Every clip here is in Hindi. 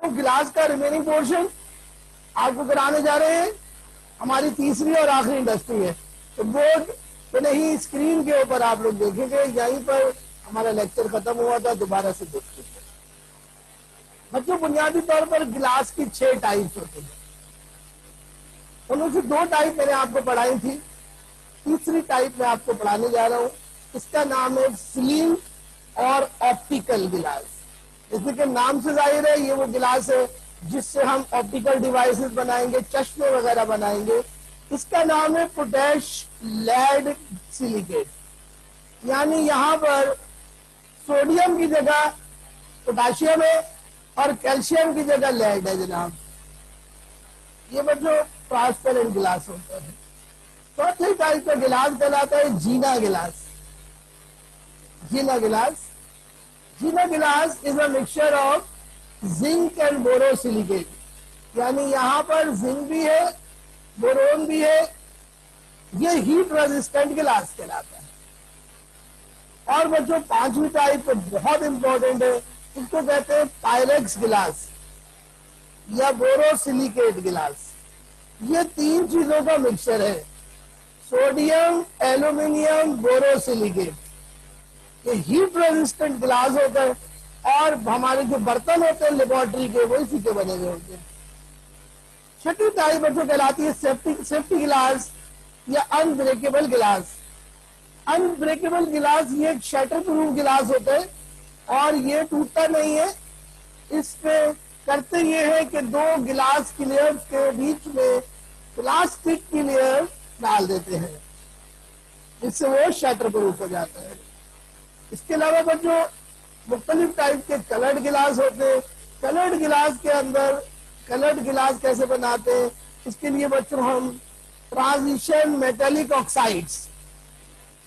तो गिलास का रिमेनिंग पोर्शन आपको कराने जा रहे हैं, हमारी तीसरी और आखिरी इंडस्ट्री है। तो बोर्ड पे नहीं, स्क्रीन के ऊपर आप लोग देखेंगे, यहीं पर हमारा लेक्चर खत्म हुआ था, दोबारा से देख लीजिए। बच्चों, बुनियादी तौर पर गिलास की 6 टाइप्स होती हैं। उनमें से 2 टाइप मैंने आपको पढ़ाई थी, तीसरी टाइप मैं आपको पढ़ाने जा रहा हूं। इसका नाम है स्लिम और ऑप्टिकल गिलास। जैसे कि नाम से जाहिर है, ये वो गिलास है जिससे हम ऑप्टिकल डिवाइसेस बनाएंगे, चश्मे वगैरह बनाएंगे। इसका नाम है पोटैश लेड सिलिकेट, यानी यहां पर सोडियम की जगह पोटाशियम है और कैल्शियम की जगह लेड है जनाब। ये बच्चों ट्रांसपेरेंट गिलास होता है। चौथे टाइप का गिलास कहलाता है जीना गिलास। जीना गिलास, जीना गिलास is a mixture of zinc and borosilicate, यानी यहां पर जिंक भी है, बोरोन भी है। ये हीट रेजिस्टेंट गिलास कहलाता है। और बच्चों, 5वीं टाइप तो बहुत इंपॉर्टेंट है, इसको कहते हैं पायरेक्स गिलास या बोरोसिलिकेट गिलास। ये 3 चीजों का मिक्सचर है, सोडियम, एल्यूमिनियम, बोरोसिलिकेट। ये हीट रेजिस्टेंट गिलास होता है और हमारे जो बर्तन होते हैं लेबोरेटरी के, वो इसी के बने हुए होते हैं। 6ठी टाइप बच्चों कहलाती है सेफ्टी गिलास या अनब्रेकेबल गिलास। अनब्रेकेबल गिलास ये एक शटर प्रूफ गिलास होता है और ये टूटता नहीं है। इस पे करते ये है कि 2 गिलास की लेयर्स के बीच में प्लास्टिक की लेयर डाल देते हैं, इससे वो शटर प्रूफ हो जाता है। इसके अलावा बच्चों, मुख्तलिफ टाइप के कलर्ड गिलास होते हैं। कलर्ड गिलास के अंदर कलर्ड गिलास कैसे बनाते हैं, इसके लिए बच्चों हम ट्रांजिशन मेटेलिक ऑक्साइड्स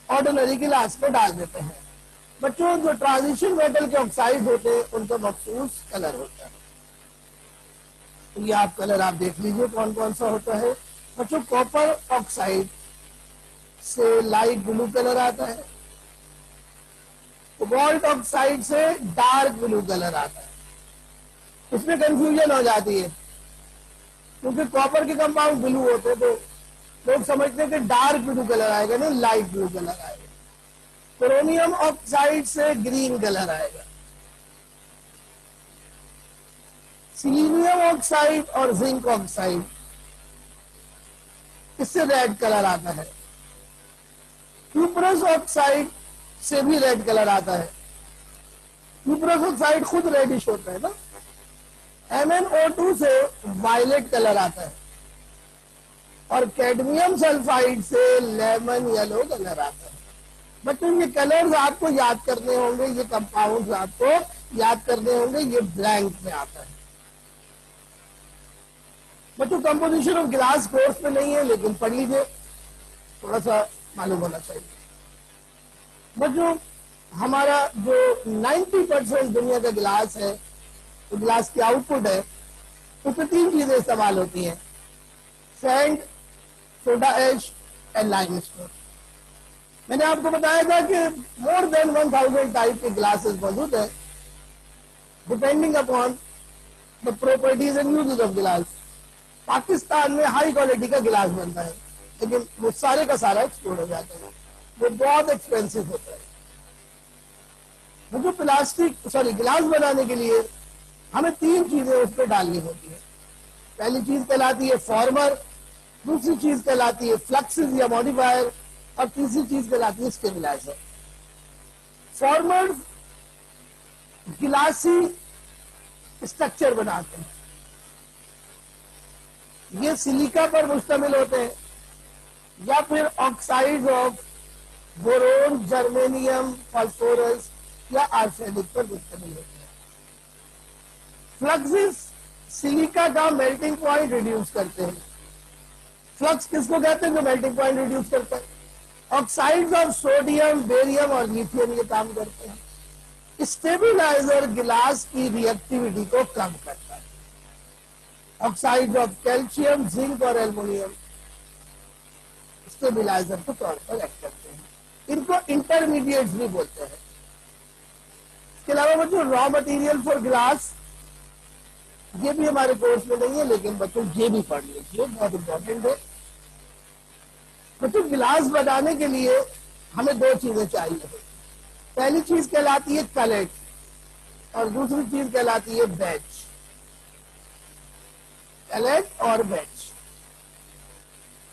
ऑर्डिनरी गिलास में डाल देते हैं। बच्चों, जो ट्रांजिशन मेटल के ऑक्साइड होते हैं उनका मखसूस कलर होता है। तो ये आप कलर आप देख लीजिए कौन कौन सा होता है। बच्चों, कॉपर ऑक्साइड से लाइट ब्लू कलर आता है, कोबाल्ट ऑक्साइड से डार्क ब्लू कलर आता है। इसमें कंफ्यूजन हो जाती है क्योंकि कॉपर के कंपाउंड ब्लू होते हैं, तो लोग समझते हैं कि डार्क ब्लू कलर आएगा, नहीं, लाइट ब्लू कलर आएगा। क्रोमियम ऑक्साइड से ग्रीन कलर आएगा। सिलीनियम ऑक्साइड और जिंक ऑक्साइड, इससे रेड कलर आता है। क्यूप्रस ऑक्साइड से भी रेड कलर आता है। क्यूप्रस ऑक्साइड खुद रेडिश होता है ना। MnO2 से वायलेट कलर आता है और कैडमियम सल्फाइड से लेमन येलो कलर आता है। बच्चों, ये कलर्स आपको याद करने होंगे, ये कंपाउंड्स आपको याद करने होंगे, ये ब्लैंक में आता है। बच्चों, कंपोजिशन ऑफ गिलास कोर्स में नहीं है, लेकिन पढ़ लीजिए, थोड़ा सा मालूम होना चाहिए। बच्चों, हमारा जो 90% दुनिया का गिलास है, तो गिलास की आउटपुट है, उसमें 3 चीजें इस्तेमाल होती हैं, sand, soda ash and limestone. मैंने आपको बताया था कि मोर देन 1000 टाइप के ग्लासेस मौजूद है, depending upon the properties and uses of गिलास। पाकिस्तान में हाई क्वालिटी का गिलास बनता है, लेकिन वो सारे का सारा एक्सपोर्ट हो जाता है, वो बहुत एक्सपेंसिव होता है। वो जो गिलास बनाने के लिए हमें 3 चीजें उस पर डालनी होती है। पहली चीज कहलाती है फॉर्मर, दूसरी चीज कहलाती है फ्लक्सिस या मॉडिफायर, और तीसरी चीज कहलाती है स्टेबलाइजर। फॉर्मर गिलासी स्ट्रक्चर बनाते हैं, ये सिलिका पर मुश्तमिल होते हैं या फिर oxide of boron, germanium, phosphorus या आर्सेनिक पर मुश्तमिल होते हैं। फ्लक्सिस सिलिका का मेल्टिंग पॉइंट रिड्यूस करते हैं। फ्लक्स किसको कहते हैं, जो मेल्टिंग पॉइंट रिड्यूस करता है। ऑक्साइड्स ऑफ सोडियम, बेरियम और लिथियम ये काम करते हैं। स्टेबलाइजर गिलास की रिएक्टिविटी को कम करता है। ऑक्साइड ऑफ कैल्शियम, जिंक और एल्युमिनियम स्टेबलाइजर के तौर पर एक्ट करते हैं। इनको इंटरमीडिएट्स भी बोलते हैं। इसके अलावा जो रॉ मटेरियल फॉर ग्लास ये भी हमारे कोर्स में नहीं है, लेकिन बच्चों ये भी पढ़ लीजिए, बहुत इंपॉर्टेंट है। बच्चों गिलास बनाने के लिए हमें दो चीजें चाहिए। पहली चीज कहलाती है कलेट और दूसरी चीज कहलाती है बैच। कलेट और बैच।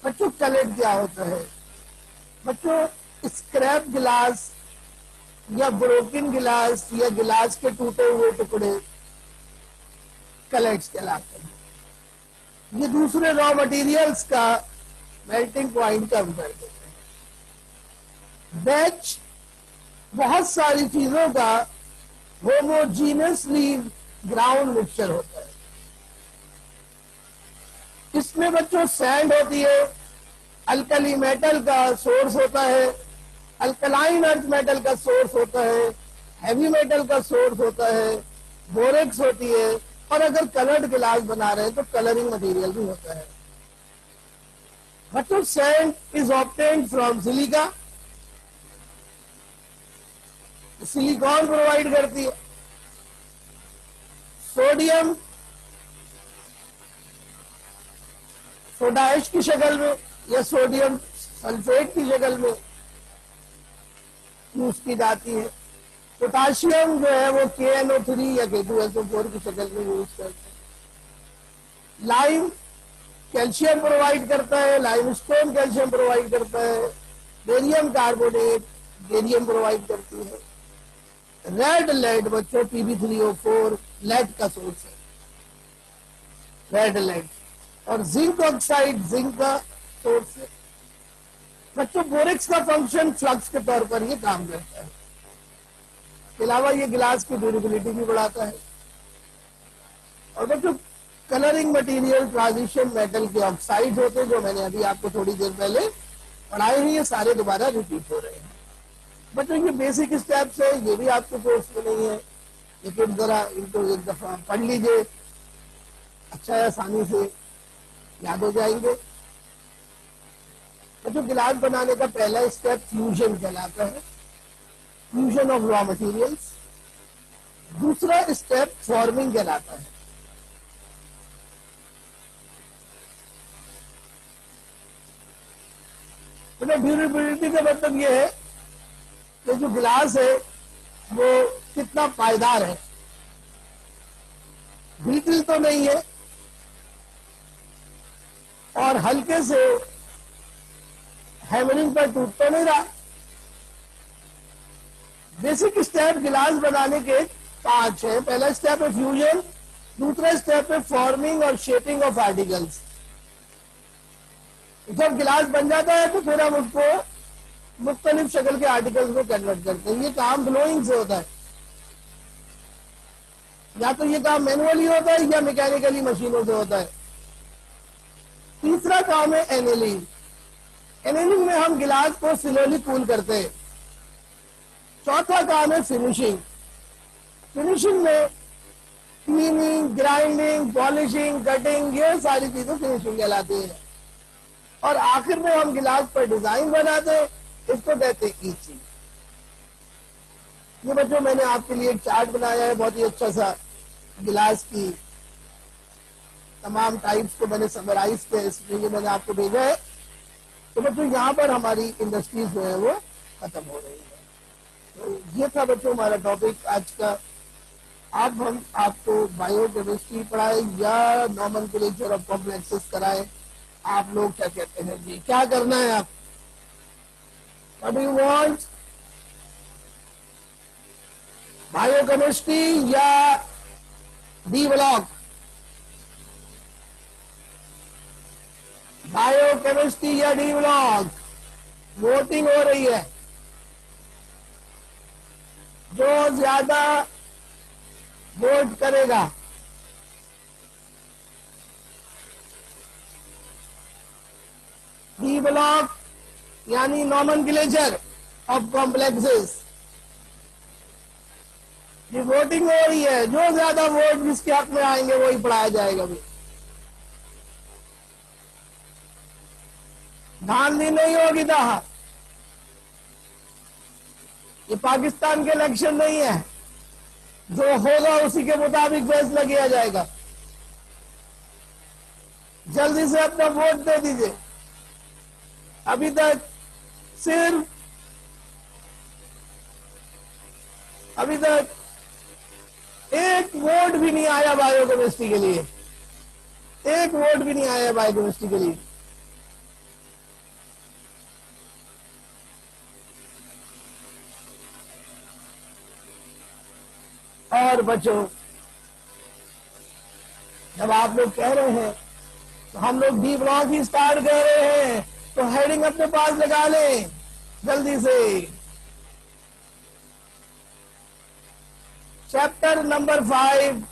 बच्चों कलेट क्या होता है? बच्चों स्क्रैप गिलास या ब्रोकन गिलास या गिलास के टूटे हुए टुकड़े कलेट्स कहलाते हैं। ये दूसरे रॉ मटेरियल्स का मेल्टिंग पॉइंट कम कर देते हैं। बैच बहुत सारी चीजों का होमोजीनियसली ग्राउंड मिक्सचर होता है। इसमें बच्चों सैंड होती है, अल्कली मेटल का सोर्स होता है, अल्कलाइन अर्थ मेटल का सोर्स होता है, हैवी मेटल का सोर्स होता है, बोरेक्स होती है, और अगर कलर्ड गिलास बना रहे हैं तो कलरिंग मटेरियल भी होता है। बच्चों sand is obtained from silica. Silicon provide करती है। सोडियम सोडा ऐश की शक्ल में या सोडियम सल्फेट की शक्ल में यूज की जाती है। पोटाशियम जो है वो KNO3 या K2SO4 की शक्ल में यूज करते हैं। लाइम कैल्शियम प्रोवाइड करता है, लाइमस्टोन कैल्शियम प्रोवाइड करता है, बेरियम कार्बोनेट बेरियम प्रोवाइड करती है। रेड लेड बच्चों Pb3O4 लेड का सोर्स है, रेड लेड। और जिंक ऑक्साइड जिंक का सोर्स है। बच्चों बोरेक्स का फंक्शन फ्लक्स के तौर पर ये काम करता है। इसके अलावा ये गिलास की ड्यूरेबिलिटी भी बढ़ाता है। और बच्चों कलरिंग मटेरियल ट्रांजिशन मेटल के ऑक्साइड होते हैं, जो मैंने अभी आपको थोड़ी देर पहले पढ़ाए हैं, ये सारे दोबारा रिपीट हो रहे हैं। बच्चों ये बेसिक स्टेप्स है, ये भी आपके कोर्स में नहीं है, लेकिन जरा इनको एक दफा पढ़ लीजिए, अच्छा है, आसानी से याद हो जाएंगे। बच्चों गिलास बनाने का पहला स्टेप फ्यूजन कहलाता है, फ्यूजन ऑफ रॉ मटेरियल्स। दूसरा स्टेप फॉर्मिंग कहलाता है। ड्यूरेबिलिटी का मतलब यह है कि जो गिलास है वो कितना पायदार है, ब्रिटल तो नहीं है और हल्के से हैमरिंग पर टूट तो नहीं रहा। बेसिक स्टेप गिलास बनाने के 5 है। पहला स्टेप है फ्यूजन, दूसरा स्टेप है फॉर्मिंग और शेपिंग ऑफ आर्टिकल्स। जब गिलास बन जाता है तो फिर हम उसको मुख्तलिफ शक्ल के आर्टिकल्स में कन्वर्ट करते हैं। ये काम ब्लोइंग से होता है, या तो ये काम मैनुअली होता है या मैकेनिकली मशीनों से होता है। तीसरा काम है एनेलिंग। एनेलिंग में हम गिलास को स्लोली कूल करते हैं। चौथा काम है फिनिशिंग। फिनिशिंग में क्लीनिंग, ग्राइंडिंग, पॉलिशिंग, कटिंग, ये सारी चीजें फिनिशिंग कहलाती है। और आखिर में हम गिलास पर डिजाइन बनाते हैं, इसको कहते हैं ईचिंग। ये बच्चों मैंने आपके लिए एक चार्ट बनाया है, बहुत ही अच्छा सा। गिलास की तमाम टाइप्स को मैंने समराइज किया, इसलिए मैंने आपको भेजा है। तो बच्चों यहाँ पर हमारी इंडस्ट्रीज जो है वो खत्म हो रही है। तो ये था बच्चों हमारा टॉपिक आज का। अब हम आपको बायोकेमिस्ट्री पढ़ाए या नॉमेनक्लेचर ऑफ कॉम्प्लेक्सेस कराए, आप लोग क्या कहते हैं जी? क्या करना है आप? What do you want? Biochemistry या डी ब्लॉक? बायोकेमिस्ट्री या डी ब्लॉक? वोटिंग हो रही है। जो ज्यादा वोट करेगा डी ब्लॉक यानी नॉमेनक्लेचर ऑफ कॉम्प्लेक्सेस, ये वोटिंग हो रही है। जो ज्यादा वोट जिसके हक में आएंगे वही पढ़ाया जाएगा। भी धांधली नहीं होगी था। ये पाकिस्तान के इलेक्शन नहीं है, जो होगा उसी के मुताबिक फैसला किया जाएगा। जल्दी से अपना वोट दे दीजिए। अभी तक सिर्फ एक वोट भी नहीं आया बायोकेमिस्ट्री के लिए, एक वोट भी नहीं आया बायोकेमिस्ट्री के लिए। और बच्चों, जब आप लोग कह रहे हैं तो हम लोग डी ब्लॉक ही स्टार्ट कर रहे हैं, तो हेडिंग अपने पास लगा लें जल्दी से। Chapter number 5,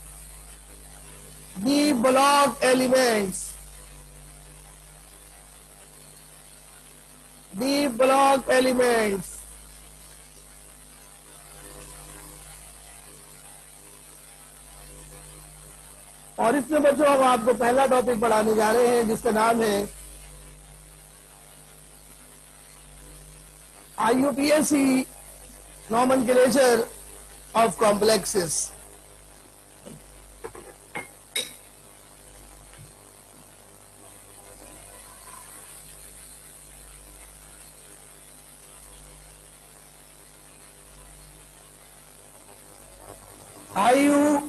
D block elements. D block elements. और इसमें बच्चों हम आपको पहला टॉपिक पढ़ाने जा रहे हैं जिसका नाम है IUPAC nomenclature of complexes. IUPAC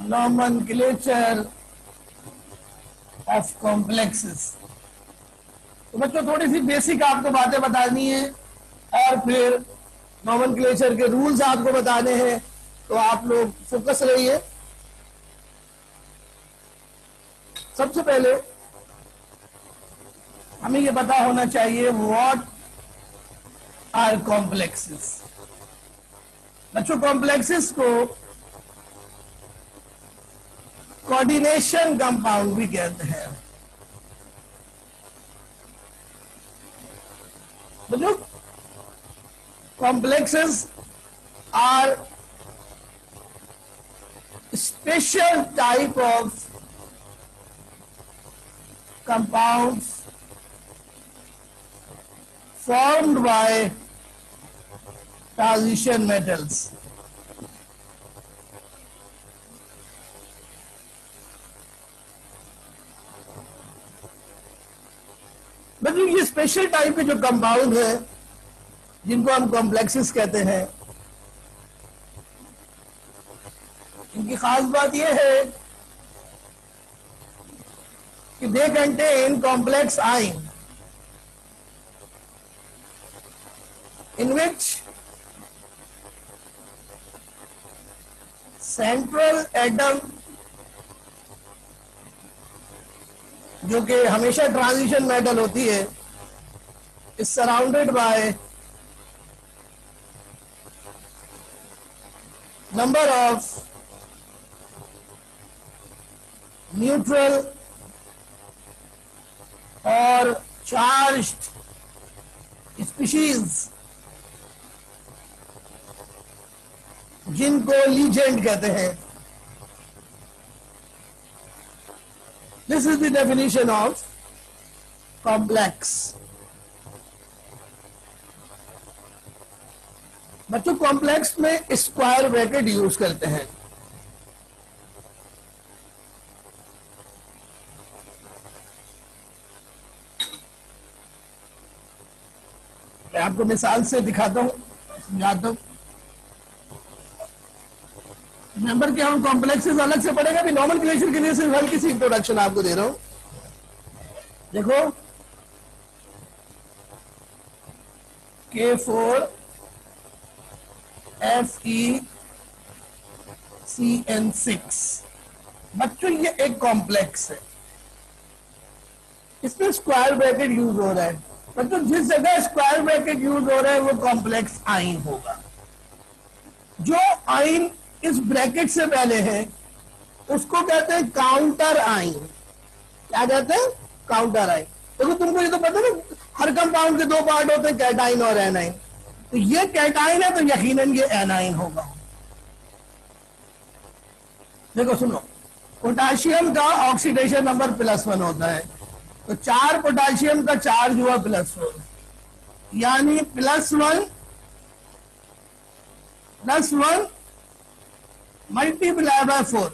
nomenclature of complexes. तो बच्चों थोड़ी सी बेसिक आपको बातें बतानी है और फिर नॉमेनक्लेचर के रूल्स आपको बताने हैं, तो आप लोग फोकस रहिए। सबसे पहले हमें ये पता होना चाहिए व्हाट आर कॉम्प्लेक्सेस। बच्चों कॉम्प्लेक्सेस को कोऑर्डिनेशन कंपाउंड भी कहते हैं। बच्चों complexes are special type of compounds formed by transition metals. बच्चों ये स्पेशल टाइप के जो कंपाउंड है जिनको हम कॉम्प्लेक्सेस कहते हैं, इनकी खास बात यह है कि they contain complex ion in which central atom, जो कि हमेशा ट्रांजिशन मेटल होती है, is surrounded by number of neutral और चार्ज्ड स्पीशीज जिनको लीजेंड कहते हैं। This is the definition of complex. बच्चों कॉम्प्लेक्स में स्क्वायर ब्रैकेट यूज करते हैं। मैं आपको मिसाल से दिखाता हूं, समझाता हूं। नंबर क्या हम कॉम्प्लेक्सेस अलग से पढ़ेगा, भी नॉमेनक्लेचर के लिए सिर्फ हल्की सी इंट्रोडक्शन आपको दे रहा हूं। देखो K4FeCN6 बच्चों ये एक कॉम्प्लेक्स है, इसमें स्क्वायर ब्रैकेट यूज हो रहा है। मतलब जिस जगह स्क्वायर ब्रैकेट यूज हो रहा है वो कॉम्प्लेक्स आइन होगा। जो आइन इस ब्रैकेट से पहले है उसको कहते हैं काउंटर आइन। क्या कहते हैं? काउंटर आइन। देखो तुमको ये तो पता है ना, हर कंपाउंड के दो पार्ट होते हैं, कैटाइन और एनाइन। तो ये कैटाइन है तो यकीनन ये एनाइन होगा। देखो सुनो, पोटाशियम का ऑक्सीडेशन नंबर +1 होता है, तो 4 पोटाशियम का चार्ज हुआ +1, यानी +1 +1 मल्टीप्लाई बाय 4,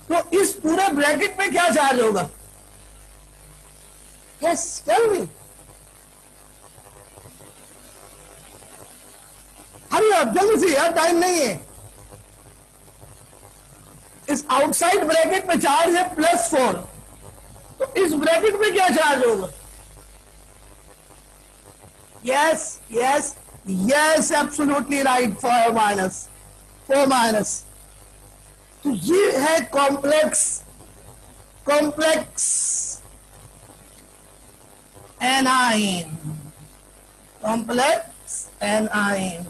तो इस पूरे ब्रैकेट में क्या चार्ज होगा? Yes, tell me. अरे अब जल्दी से यार, टाइम नहीं है। इस आउटसाइड ब्रैकेट में चार्ज है +4, तो इस ब्रैकेट में क्या चार्ज होगा? Yes yes yes, absolutely right, 4 minus. तो ये है कॉम्प्लेक्स एनाइन, कॉम्प्लेक्स एनाइन।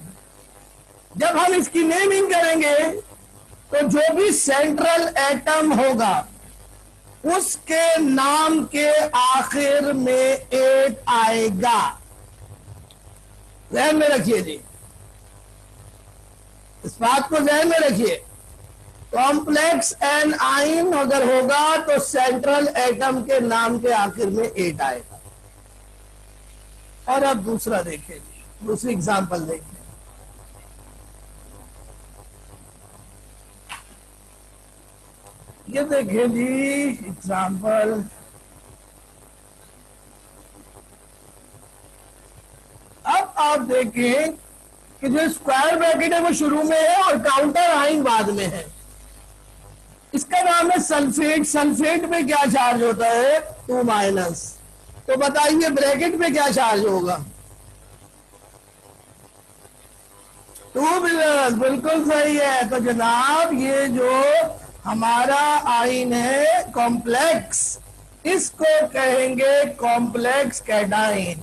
जब हम इसकी नेमिंग करेंगे तो जो भी सेंट्रल एटम होगा उसके नाम के आखिर में 8 आएगा। ध्यान में रखिए जी, इस बात को ध्यान में रखिए। कॉम्प्लेक्स एनाइन अगर होगा तो सेंट्रल एटम के नाम के आखिर में 8 आएगा। और अब दूसरा देखिए जी, दूसरी एग्जांपल देखिए। ये देखिए जी एग्जांपल, अब आप देखें कि जो स्क्वायर ब्रैकेट है वो शुरू में है और काउंटर आइन बाद में है। इसका नाम है सल्फेट। सल्फेट में क्या चार्ज होता है? 2-। तो बताइए ब्रैकेट में क्या चार्ज होगा? 2 बिल्कुल सही है। तो जनाब ये जो हमारा आइन है कॉम्प्लेक्स, इसको कहेंगे कॉम्प्लेक्स कैटाइन।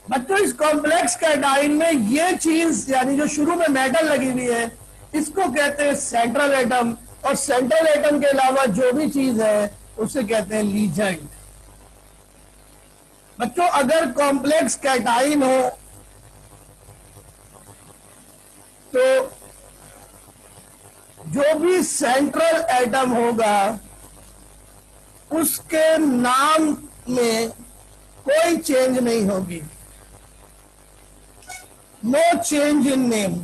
बच्चों इस कॉम्प्लेक्स कैटाइन में ये चीज यानी जो शुरू में मेटल लगी हुई है इसको कहते हैं सेंट्रल एटम, और सेंट्रल एटम के अलावा जो भी चीज है उसे कहते हैं लीजेंड। बच्चों अगर कॉम्प्लेक्स कैटाइन हो तो जो भी सेंट्रल एटम होगा उसके नाम में कोई चेंज नहीं होगी, नो चेंज इन नेम।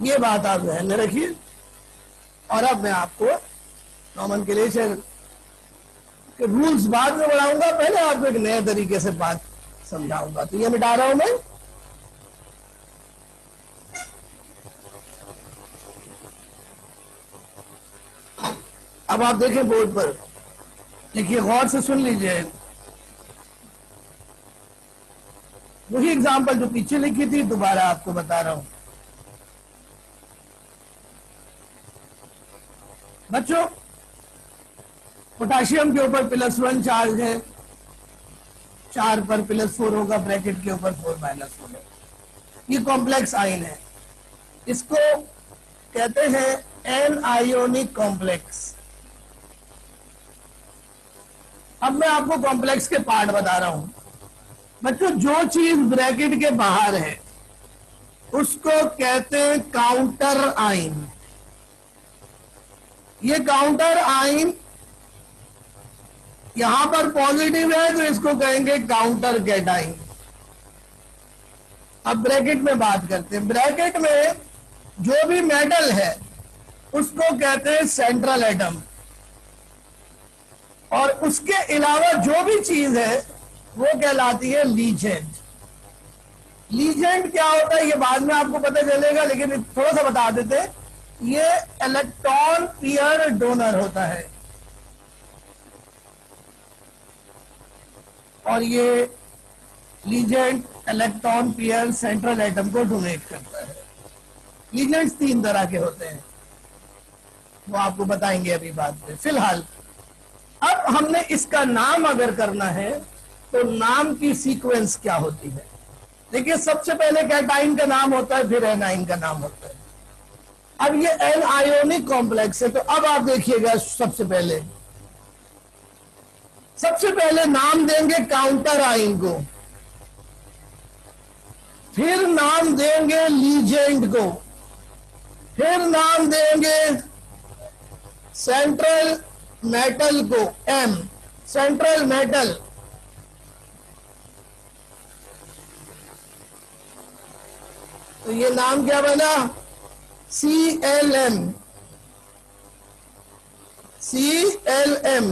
ये बात आप ध्यान में रखिए। और अब मैं आपको नॉमेनक्लेचर के रूल्स बाद में बढ़ाऊंगा, पहले आपको एक नए तरीके से बात समझाऊंगा। तो ये मिटा रहा हूं मैं। अब आप देखें बोर्ड पर, देखिए गौर से सुन लीजिए। वही एग्जाम्पल जो पीछे लिखी थी दोबारा आपको बता रहा हूं। बच्चों पोटाशियम के ऊपर +1 चार्ज है, 4 पर +4 होगा, ब्रैकेट के ऊपर 4- होगा। ये कॉम्प्लेक्स आयन है, इसको कहते हैं एनायोनिक कॉम्प्लेक्स। अब मैं आपको कॉम्प्लेक्स के पार्ट बता रहा हूं। बच्चों जो चीज ब्रैकेट के बाहर है उसको कहते हैं काउंटर आयन। ये काउंटर आयन यहां पर पॉजिटिव है तो इसको कहेंगे काउंटर कैटाइन। अब ब्रैकेट में बात करते हैं। ब्रैकेट में जो भी मेटल है उसको कहते हैं सेंट्रल एटम, और उसके अलावा जो भी चीज है वो कहलाती है लीजेंड। लीजेंड क्या होता है ये बाद में आपको पता चलेगा, लेकिन थोड़ा सा बता देते हैं। ये इलेक्ट्रॉन पेयर डोनर होता है, और ये legend electron pair central atom को डोनेट करता है। लीजेंड्स 3 तरह के होते हैं, वो आपको बताएंगे अभी बाद में। फिलहाल अब हमने इसका नाम अगर करना है तो नाम की सीक्वेंस क्या होती है? देखिए सबसे पहले कैटाइन का नाम होता है, फिर एनाइन का नाम होता है। अब ये एनायोनिक कॉम्प्लेक्स है, तो अब आप देखिएगा सबसे पहले नाम देंगे काउंटर आयन को, फिर नाम देंगे लीजेंड को, फिर नाम देंगे सेंट्रल मेटल को, एम सेंट्रल मेटल, तो ये नाम क्या बना? CLM। CLM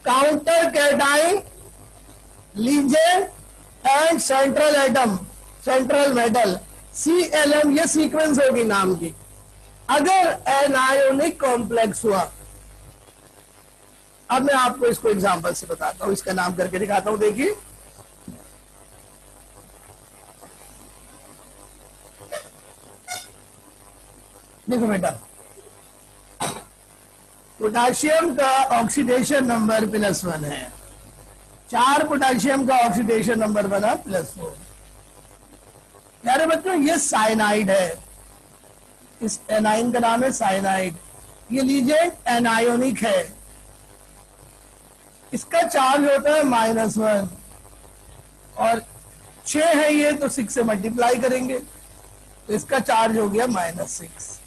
counter cation legend and central atom, central metal. CLM ये सीक्वेंस होगी नाम की। अगर एनायोनिक कॉम्प्लेक्स हुआ, अब मैं आपको इसको एग्जांपल से बताता हूं, इसका नाम करके दिखाता हूं। देखिए देखो बेटा, पोटाशियम का ऑक्सीडेशन नंबर +1 है, 4 पोटाशियम का ऑक्सीडेशन नंबर बना +4। प्यारे बच्चों ये साइनाइड है, इस एनाइन का नाम है साइनाइड। ये लीजेंड एनायोनिक है, इसका चार्ज होता है -1 और 6 है ये, तो 6 से मल्टीप्लाई करेंगे तो इसका चार्ज हो गया -6।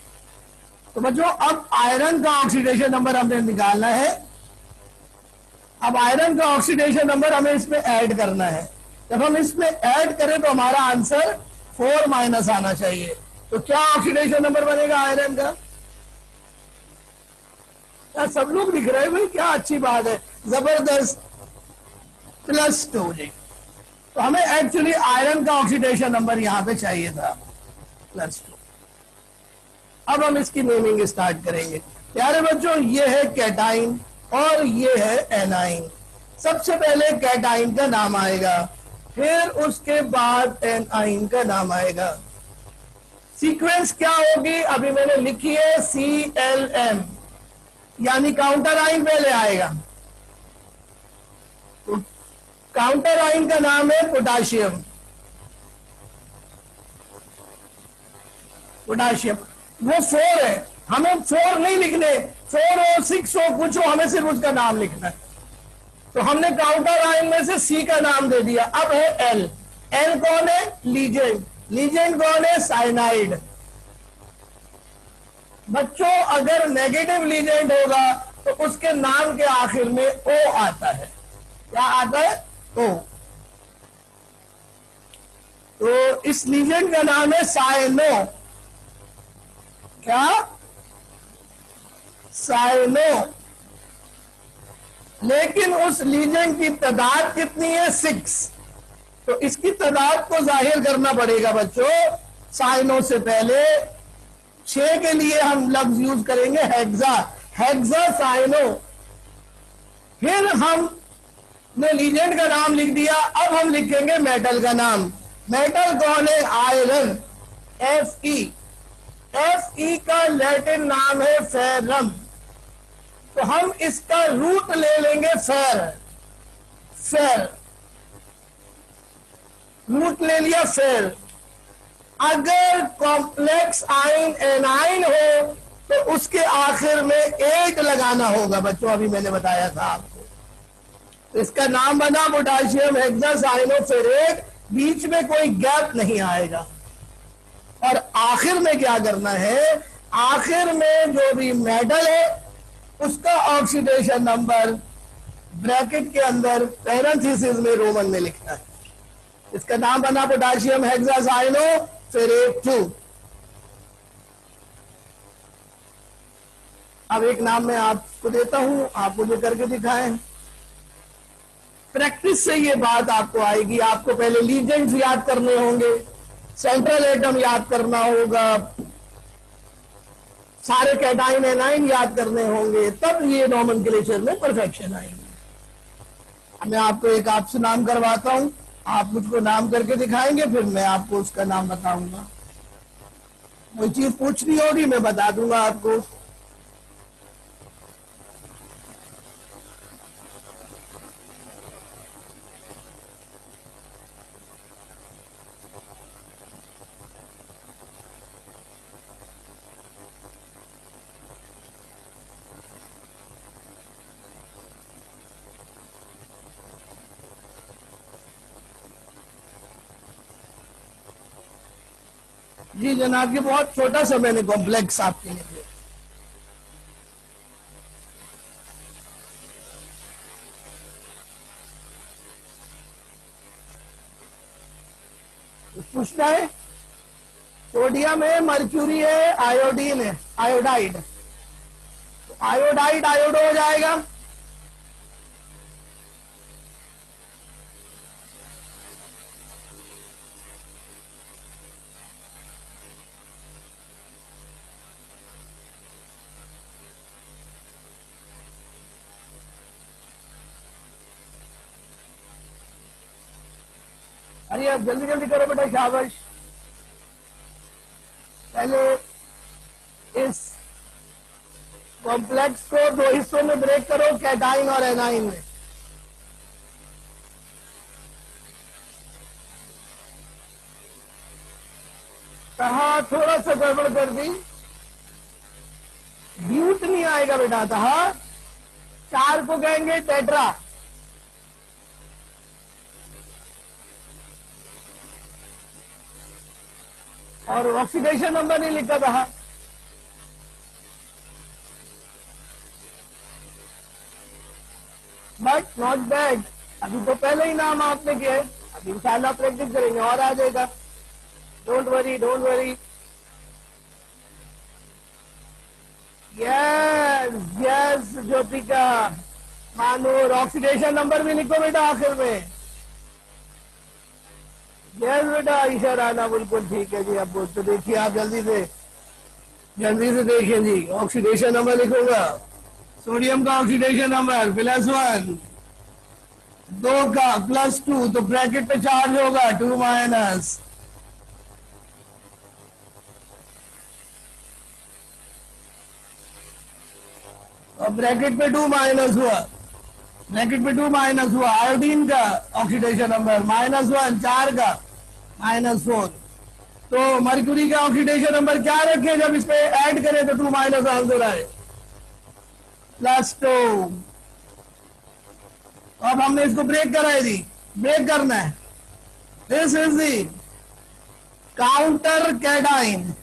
तो बच्चों अब आयरन का ऑक्सीडेशन नंबर हमने निकालना है। अब आयरन का ऑक्सीडेशन नंबर हमें इसमें ऐड करना है। जब हम इसमें ऐड करें तो हमारा आंसर 4- आना चाहिए। तो क्या ऑक्सीडेशन नंबर बनेगा आयरन का? क्या सब लोग लिख रहे हैं भाई? क्या अच्छी बात है, जबरदस्त, +2 जी। तो हमें एक्चुअली आयरन का ऑक्सीडेशन नंबर यहां पे चाहिए था +2। अब हम इसकी नेमिंग स्टार्ट करेंगे। प्यारे बच्चों ये है कैटाइन और ये है एनाइन। सबसे पहले कैटाइन का नाम आएगा, फिर उसके बाद एनाइन का नाम आएगा। सीक्वेंस क्या होगी अभी मैंने लिखी है, CLM, यानी काउंटर आइन पहले आएगा। तो काउंटर आइन का नाम है पोटाशियम। पोटाशियम वो 4 है, हमें 4 नहीं लिखने, 4 हो 6 हो कुछ हो, हमें सिर्फ उसका नाम लिखना है। तो हमने काउंटर आयन में से C का नाम दे दिया। अब है L। L कौन है? लीजेंड। लीजेंड कौन है? साइनाइड। बच्चों अगर नेगेटिव लीजेंड होगा तो उसके नाम के आखिर में O आता है। क्या आता है? O। तो इस लीजेंड का नाम है साइनो। क्या? साइनो। लेकिन उस लीजेंड की तादाद कितनी है? 6। तो इसकी तादाद को जाहिर करना पड़ेगा बच्चों। साइनो से पहले 6 के लिए हम लफ्ज यूज करेंगे हेक्सा, हेक्सा साइनो। फिर हमने लीजेंड का नाम लिख दिया, अब हम लिखेंगे मेटल का नाम। मेटल कौन है? Iron, Fe। Fe का लैटिन नाम है फेरम। तो हम इसका रूट ले लेंगे फेर। फेर रूट ले लिया फेर। अगर कॉम्प्लेक्स आयन एनाइन हो तो उसके आखिर में 8 लगाना होगा बच्चों, अभी मैंने बताया था आपको। तो इसका नाम बना पोटाशियम हेक्सासाइनोफेरेट। बीच में कोई गैप नहीं आएगा। और आखिर में क्या करना है? आखिर में जो भी मेटल है उसका ऑक्सीडेशन नंबर ब्रैकेट के अंदर पैरेंथेसिस में रोमन में लिखना है। इसका नाम बना पोटाशियम हेक्सासाइनोफेरेट 2। अब एक नाम मैं आपको देता हूं, आप मुझे करके दिखाएं। प्रैक्टिस से ये बात आपको आएगी। आपको पहले लीजेंड्स याद करने होंगे, सेंट्रल एटम याद करना होगा, सारे कैटाइन एनाइन याद करने होंगे, तब ये नॉमेनक्लेचर में परफेक्शन आएगी। मैं आपको एक आपसे नाम करवाता हूं, आप मुझको नाम करके दिखाएंगे, फिर मैं आपको उसका नाम बताऊंगा। कोई चीज पूछनी होगी मैं बता दूंगा आपको। जी जनाब, ये बहुत छोटा सा मैंने कॉम्प्लेक्स आपके लिए दिया। पूछना है? सोडियम है, मर्क्यूरी है, आयोडीन है, आयोडाइड। तो आयोडाइड आयोडो हो जाएगा। अरे आप जल्दी जल्दी करो बेटा, शाबाश। पहले इस कॉम्प्लेक्स को दो हिस्सों में ब्रेक करो, कैटाइन और एनाइन में। कहा थोड़ा सा गड़बड़ कर दी, ब्यूट नहीं आएगा बेटा। कहा 4 को कहेंगे टेट्रा, और ऑक्सीडेशन नंबर नहीं लिखा था। बट नॉट बैड, अभी तो पहले ही नाम आपने किया है, अभी इंशाल्लाह प्रैक्टिस करेंगे और आ जाएगा। Don't worry, don't worry. Yes yes Jyotika, Manoor, oxidation number भी लिखो बेटा आखिर में। यस बेटा, ईशा राना, बिल्कुल ठीक है जी। अब तो देखिए आप जल्दी से देखिए जी, ऑक्सीडेशन नंबर लिखूंगा। सोडियम का ऑक्सीडेशन नंबर +1, 2 का +2, तो ब्रैकेट पे चार्ज होगा 2-, और ब्रैकेट पे 2- हुआ, ब्रैकेट पे 2- हुआ। आयोडीन का ऑक्सीडेशन नंबर -1, 4 का -4। तो मर्क्यूरी का ऑक्सीडेशन नंबर क्या रखें जब इस पे ऐड करें तो 2- आंसर आए, +2। अब हमने इसको ब्रेक कराई दी, ब्रेक करना है। This is the counter cation,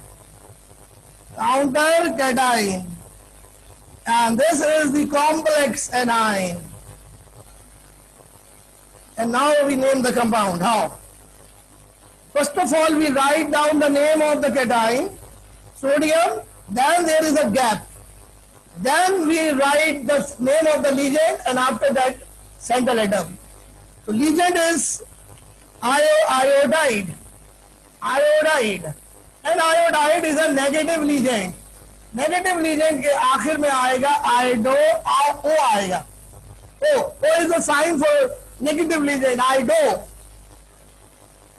and this is the complex anion. And now we name the compound. How? First of all, we write down the name of the cation, sodium, then there is a gap. Then we write the name of the ligand, and after that central atom. So ligand is iodide, and iodide is a negative ligand. Negative ligand के आखिर में आएगा आइडो, ओ आएगा, O is the sign for negative ligand, ido.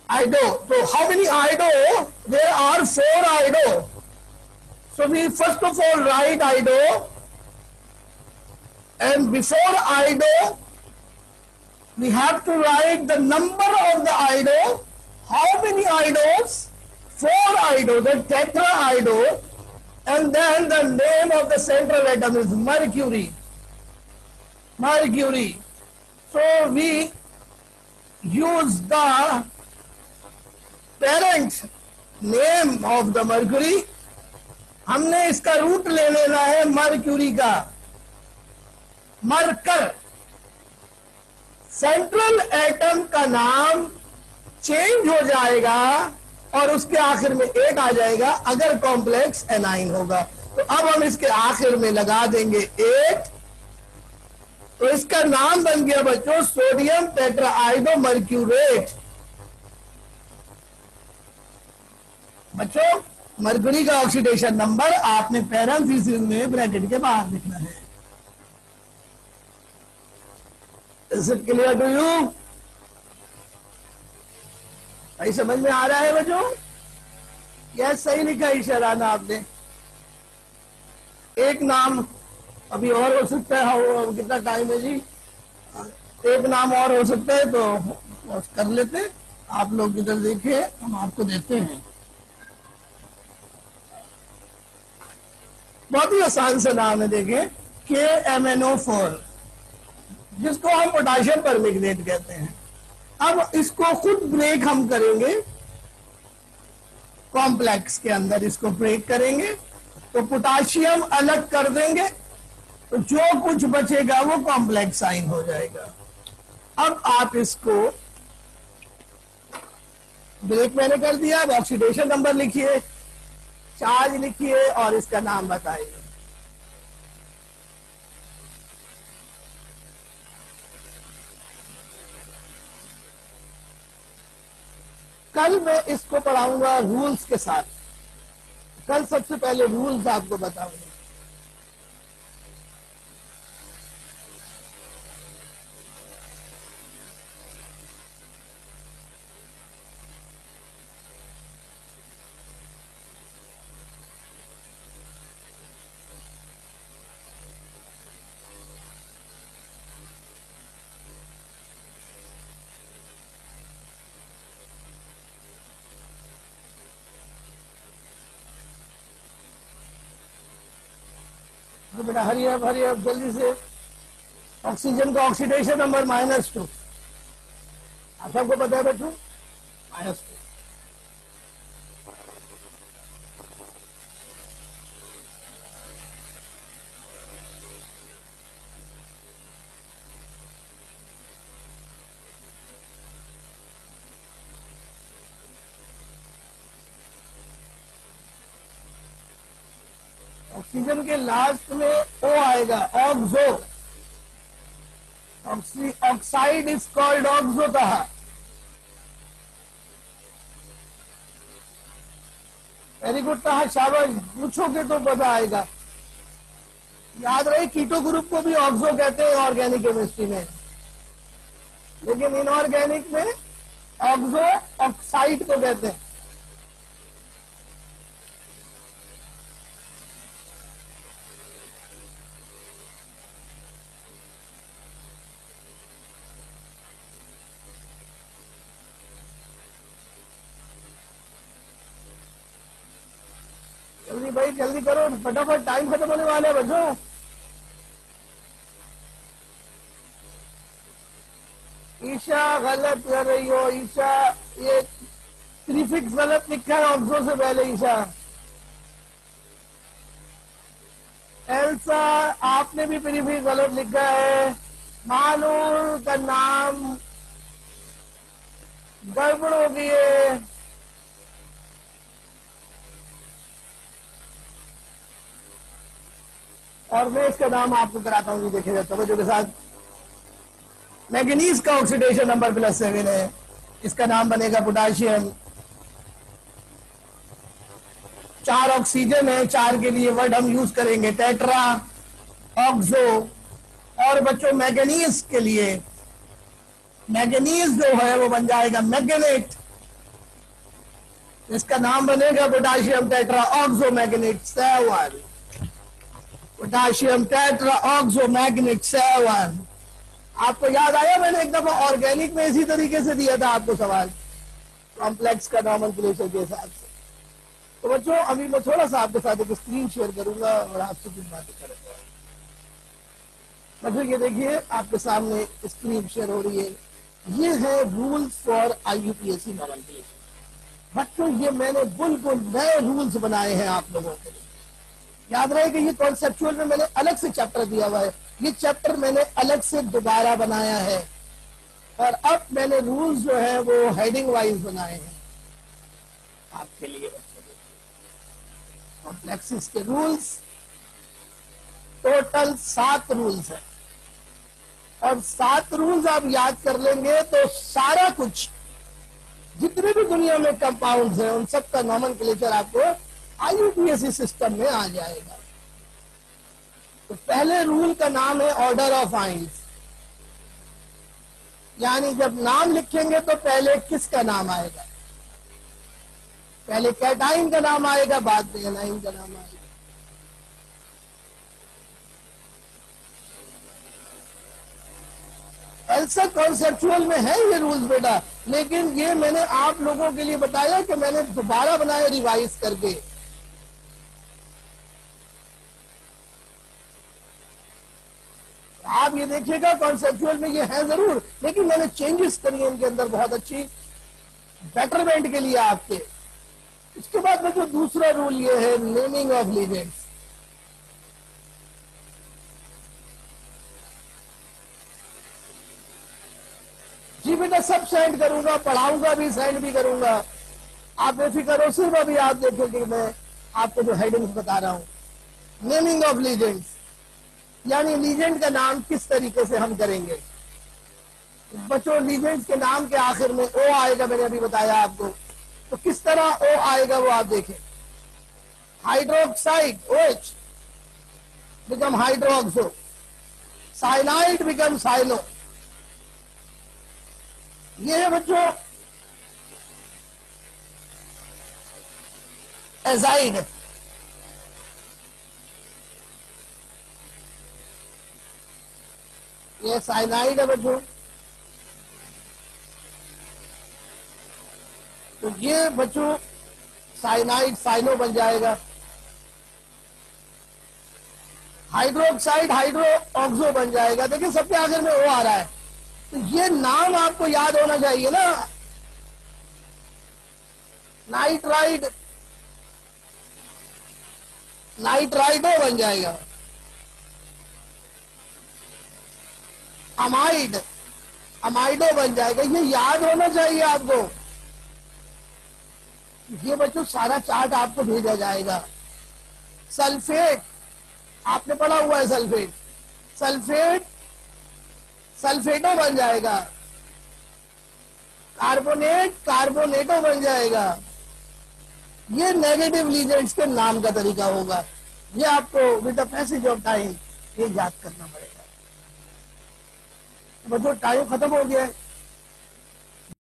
So how many ido? There are 4 ido. So we first of all write ido, and before ido we have to write the number of the ido. How many idos? 4 ido, the tetraido. And then the name of the central atom is mercury. So we use the parent name of the mercury. हमने इसका रूट ले लेना है मर्क्यूरी का, मरकर। सेंट्रल एटम का नाम चेंज हो जाएगा और उसके आखिर में 8 आ जाएगा अगर कॉम्प्लेक्स एनाइन होगा। तो अब हम इसके आखिर में लगा देंगे 8, तो इसका नाम बन गया बच्चों सोडियम टेट्राआइडो मर्क्यूरेट। बच्चों मर्क्यूरी का ऑक्सीडेशन नंबर आपने पैरेंथेसिस में ब्रैकेट के बाहर लिखना है। Is it clear to you? भाई समझ में आ रहा है बच्चों? यह सही लिखा है शराना आपने। एक नाम अभी और हो सकता है, कितना टाइम है जी? एक नाम और हो सकता है तो कर लेते। आप लोग इधर देखिए, हम आपको देते हैं। बहुत ही आसान सा नाम है, देखिए KMnO4, जिसको हम पोटाशियम परमैंगनेट कहते हैं। अब इसको खुद ब्रेक हम करेंगे, कॉम्प्लेक्स के अंदर इसको ब्रेक करेंगे तो पोटाशियम अलग कर देंगे, तो जो कुछ बचेगा वो कॉम्प्लेक्स साइन हो जाएगा। अब आप इसको ब्रेक मैंने कर दिया। अब ऑक्सीडेशन नंबर लिखिए, चार्ज लिखिए और इसका नाम बताइए। कल मैं इसको पढ़ाऊंगा रूल्स के साथ। कल सबसे पहले रूल्स आपको बताऊंगा। तो बेटा हरी अब जल्दी से। ऑक्सीजन का ऑक्सीडेशन नंबर -2। आप सबको पता है बच्चों, -2। ऑक्सीजन के लास्ट में ओ आएगा, oxo. Oxide is called oxo कहा। वेरी गुड कहा, शाबाश। पूछोगे तो पता आएगा। याद रहे कीटो ग्रुप को भी ऑक्सो कहते हैं ऑर्गेनिक केमिस्ट्री में, लेकिन इनऑर्गेनिक में ऑक्सो ऑक्साइड को कहते हैं। जल्दी भाई जल्दी करो, फटाफट टाइम खत्म होने वाला है बच्चों। ईशा गलत कर रही हो ईशा, ये प्रीफिक्स गलत लिखा है ऑक्सो से पहले ईशा। एल्सा आपने भी प्रीफिक्स गलत लिखा है। मानूर का नाम गड़बड़ हो गई है। और मैं इसका नाम आपको कराता हूँ, देखिएगा तवज्जो के साथ। मैंगनीज का ऑक्सीडेशन नंबर +7 है, इसका नाम बनेगा पोटाशियम। 4 ऑक्सीजन है, 4 के लिए वर्ड हम यूज करेंगे टेट्रा, ऑक्सो। और बच्चों मैंगनीज के लिए, मैंगनीज जो है वो बन जाएगा मैग्नेट, इसका नाम बनेगा potassium tetra oxo magnet 7। Potassium tetra oxo magnet 7। आपको याद आया, मैंने एक दफा ऑर्गेनिक में इसी तरीके से दिया था आपको सवाल, कॉम्प्लेक्स का नॉमेनक्लेचर के हिसाब से। तो बच्चों अभी मैं थोड़ा सा आपके साथ एक स्क्रीन शेयर करूंगा और आपसे कुछ बातें करूंगा। बच्चों ये देखिए आपके सामने स्क्रीन शेयर हो रही है, ये है रूल्स फॉर IUPAC नॉमेनक्लेचर। बच्चों ये मैंने बिल्कुल नए रूल्स बनाए हैं आप लोगों के लिए। याद रहे कि ये कॉन्सेप्चुअल में मैंने अलग से चैप्टर दिया हुआ है, ये चैप्टर मैंने अलग से दोबारा बनाया है। और अब मैंने रूल्स जो है वो हेडिंग वाइज बनाए हैं आपके लिए। कॉम्प्लेक्सिस के रूल्स टोटल 7 रूल्स है, और 7 रूल्स आप याद कर लेंगे तो सारा कुछ जितने भी दुनिया में कंपाउंड्स हैं उन सब का नॉमेनक्लेचर आपको IUPAC सिस्टम में आ जाएगा। तो पहले रूल का नाम है ऑर्डर ऑफ आइंस, यानी जब नाम लिखेंगे तो पहले किसका नाम आएगा? पहले कैटाइन का नाम आएगा, बाद में एनाइन का नाम आएगा। ऐसा कॉन्सेप्चुअल में है ये रूल्स बेटा, लेकिन ये मैंने आप लोगों के लिए बताया कि मैंने दोबारा बनाया रिवाइज करके। आप ये देखिएगा कॉन्सेप्चुअल में ये है जरूर, लेकिन मैंने चेंजेस करी है इनके अंदर बहुत अच्छी बेटरमेंट के लिए आपके। इसके बाद में जो दूसरा रूल ये है नेमिंग ऑफ लिगेंड्स। जी बेटा सब सेंड करूंगा, पढ़ाऊंगा भी, सेंड भी करूंगा। आप बेफिक्र हो, सिर्फ अभी आप देखो कि मैं आपको जो हेडिंग्स बता रहा हूं। नेमिंग ऑफ लीजेंड्स, यानी लीजेंड का नाम किस तरीके से हम करेंगे। बच्चों लीजेंड्स के नाम के आखिर में ओ आएगा, मैंने अभी बताया आपको, तो किस तरह ओ आएगा वो आप देखें। Hydroxide OH become hydroxo, cyanide become cyano. ये है बच्चों एजाइड। ये साइनाइड है बच्चों। तो ये बच्चों साइनाइड साइनो बन जाएगा। हाइड्रोक्साइड हाइड्रोक्सो बन जाएगा। देखिए सबके आखिर में ओ आ रहा है, तो ये नाम आपको याद होना चाहिए ना। नाइट्राइड नाइट्राइडो बन जाएगा। अमाइड अमाइडो बन जाएगा। ये याद होना चाहिए आपको। ये बच्चों सारा चार्ट आपको भेजा जाएगा। सल्फेट आपने पढ़ा हुआ है, सल्फेट सल्फेट सल्फेटो बन जाएगा। कार्बोनेट कार्बोनेटो बन जाएगा। ये नेगेटिव लीजेंड्स के नाम का तरीका होगा। ये आपको with the passage of time ये याद करना पड़ेगा। बच्चों टाइम खत्म हो गया है।